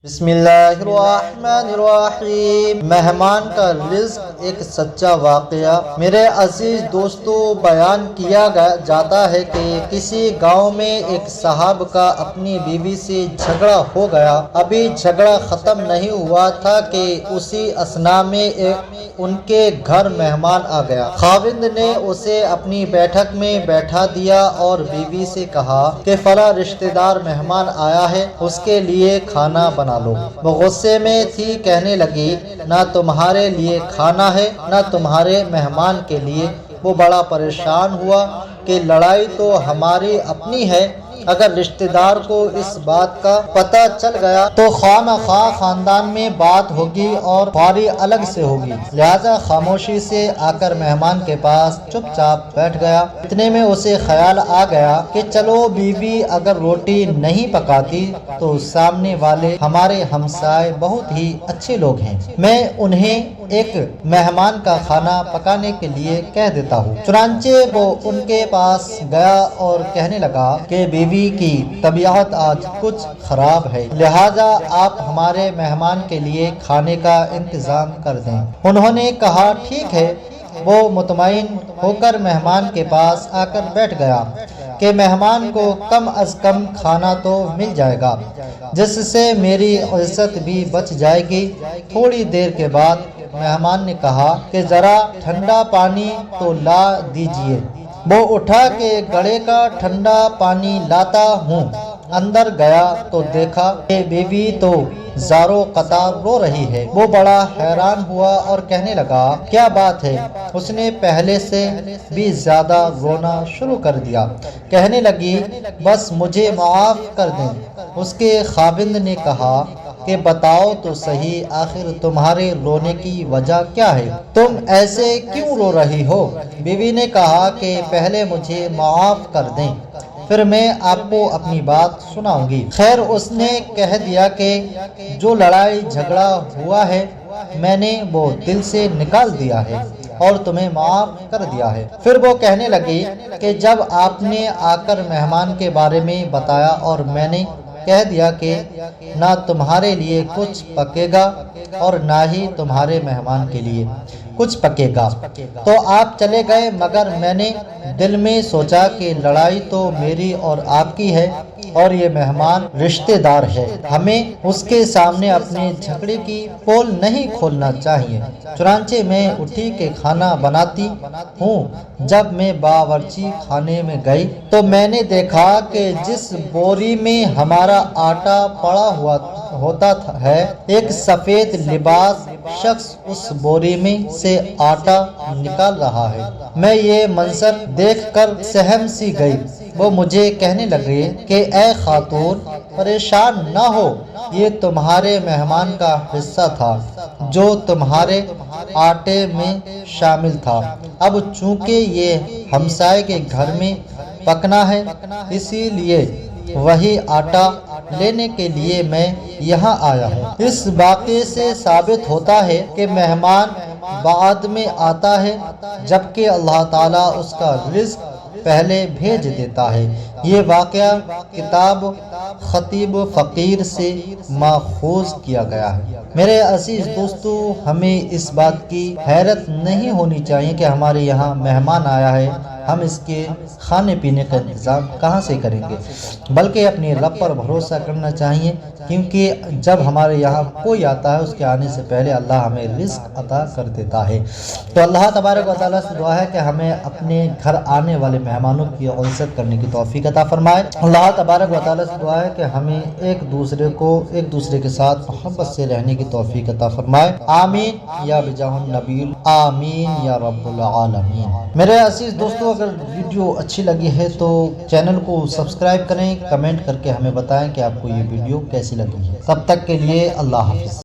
بسم اللہ الرحمن الرحیم۔ مہمان کا رزق ایک سچا واقعہ۔ میرے عزیز دوستو، بیان کیا جاتا ہے کہ کسی گاؤں میں ایک صاحب کا اپنی بیوی سے جھگڑا ہو گیا۔ ابھی جھگڑا ختم نہیں ہوا تھا کہ اسی اثناء میں ان کے گھر مہمان آ گیا۔ خاوند نے اسے اپنی بیٹھک میں بیٹھا دیا اور بیوی سے کہا کہ فلاں رشتہ دار مہمان آیا ہے، اس کے لیے کھانا بنا لو۔ وہ غصے میں تھی، کہنے لگی نہ تمہارے لیے کھانا ہے نہ تمہارے مہمان کے لیے۔ وہ بڑا پریشان ہوا کہ لڑائی تو ہماری اپنی ہے، اگر رشتہ دار کو اس بات کا پتہ چل گیا تو خواہ خاندان میں بات ہوگی اور خواری الگ سے ہوگی، لہذا خاموشی سے آ کر مہمان کے پاس چپ چاپ بیٹھ گیا۔ اتنے میں اسے خیال آ گیا کہ چلو بیوی اگر روٹی نہیں پکاتی تو سامنے والے ہمارے ہمسائے بہت ہی اچھے لوگ ہیں، میں انہیں ایک مہمان کا کھانا پکانے کے لیے کہہ دیتا ہوں۔ چنانچہ وہ ان کے پاس گیا اور کہنے لگا کہ بیوی کی طبیعت آج کچھ خراب ہے، لہذا آپ ہمارے مہمان کے لیے کھانے کا انتظام کر دیں۔ انہوں نے کہا ٹھیک ہے۔ وہ مطمئن ہو کر مہمان کے پاس آ کر بیٹھ گیا کہ مہمان کو کم از کم کھانا تو مل جائے گا، جس سے میری عزت بھی بچ جائے گی۔ تھوڑی دیر کے بعد مہمان نے کہا کہ ذرا ٹھنڈا پانی تو لا دیجیے۔ وہ اٹھا کہ گھڑے کا ٹھنڈا پانی لاتا ہوں۔ اندر گیا تو دیکھا کہ بیوی تو زاروں قطار رو رہی ہے۔ وہ بڑا حیران ہوا اور کہنے لگا کیا بات ہے؟ اس نے پہلے سے بھی زیادہ رونا شروع کر دیا۔ کہنے لگی بس مجھے معاف کر دیں۔ اس کے خاوند نے کہا کہ بتاؤ تو صحیح، آخر تمہارے رونے کی وجہ کیا ہے؟ تم ایسے کیوں رو رہی ہو؟ بیوی نے کہا کہ پہلے مجھے معاف کر دیں، پھر میں آپ کو اپنی بات سناؤں گی۔ خیر، اس نے کہہ دیا کہ جو لڑائی جھگڑا ہوا ہے میں نے وہ دل سے نکال دیا ہے اور تمہیں معاف کر دیا ہے۔ پھر وہ کہنے لگی کہ جب آپ نے آ کر مہمان کے بارے میں بتایا اور میں نے کہہ دیا کہ نہ تمہارے لیے کچھ پکے گا اور نہ ہی تمہارے مہمان کے لیے کچھ پکے گا تو آپ چلے گئے، مگر میں نے دل میں سوچا کہ لڑائی تو میری اور آپ کی ہے اور یہ مہمان رشتہ دار ہے، ہمیں اس کے سامنے اپنے جھگڑے کی پول نہیں کھولنا چاہیے۔ چنانچہ میں اٹھی کہ کھانا بناتی ہوں۔ جب میں باورچی خانے میں گئی تو میں نے دیکھا کہ جس بوری میں ہمارا آٹا پڑا ہوتا ہے، ایک سفید لباس شخص اس بوری میں سے آٹا نکال رہا ہے۔ میں یہ منظر دیکھ کر سہم سی گئی۔ وہ مجھے کہنے لگے کہ اے خاتون، پریشان نہ ہو، یہ تمہارے مہمان کا حصہ تھا جو تمہارے آٹے میں شامل تھا۔ اب چونکہ یہ ہمسائے کے گھر میں پکنا ہے، اسی لیے وہی آٹا لینے کے لیے میں یہاں آیا ہوں۔ اس واقعے سے ثابت ہوتا ہے کہ مہمان بعد میں آتا ہے، جبکہ اللہ تعالیٰ اس کا رزق پہلے بھیج دیتا ہے۔ یہ واقعہ کتاب خطیب فقیر سے ماخوذ کیا گیا ہے۔ میرے عزیز دوستو، ہمیں اس بات کی حیرت نہیں ہونی چاہیے کہ ہمارے یہاں مہمان آیا ہے، ہم اس کے کھانے پینے کا انتظام کہاں سے کریں گے، بلکہ اپنے رب پر بھروسہ کرنا چاہیے، کیونکہ جب ہمارے یہاں کوئی آتا ہے اس کے آنے سے پہلے اللہ ہمیں رزق عطا کر دیتا ہے۔ تو اللہ تبارک و تعالیٰ سے دعا ہے کہ ہمیں اپنے گھر آنے والے مہمانوں کی عزت کرنے کی توفیق عطا فرمائے۔ اللہ تبارک و تعالیٰ سے دعا ہے کہ ہمیں ایک دوسرے کے ساتھ محبت سے رہنے کی توفیق عطا فرمائے۔ آمین یا بجاہ النبی، آمین یا رب العالمین۔ میرے عزیز دوستو، اگر ویڈیو اچھی لگی ہے تو چینل کو سبسکرائب کریں، کمنٹ کر کے ہمیں بتائیں کہ آپ کو یہ ویڈیو کیسی لگی ہے۔ تب تک کے لیے اللہ حافظ۔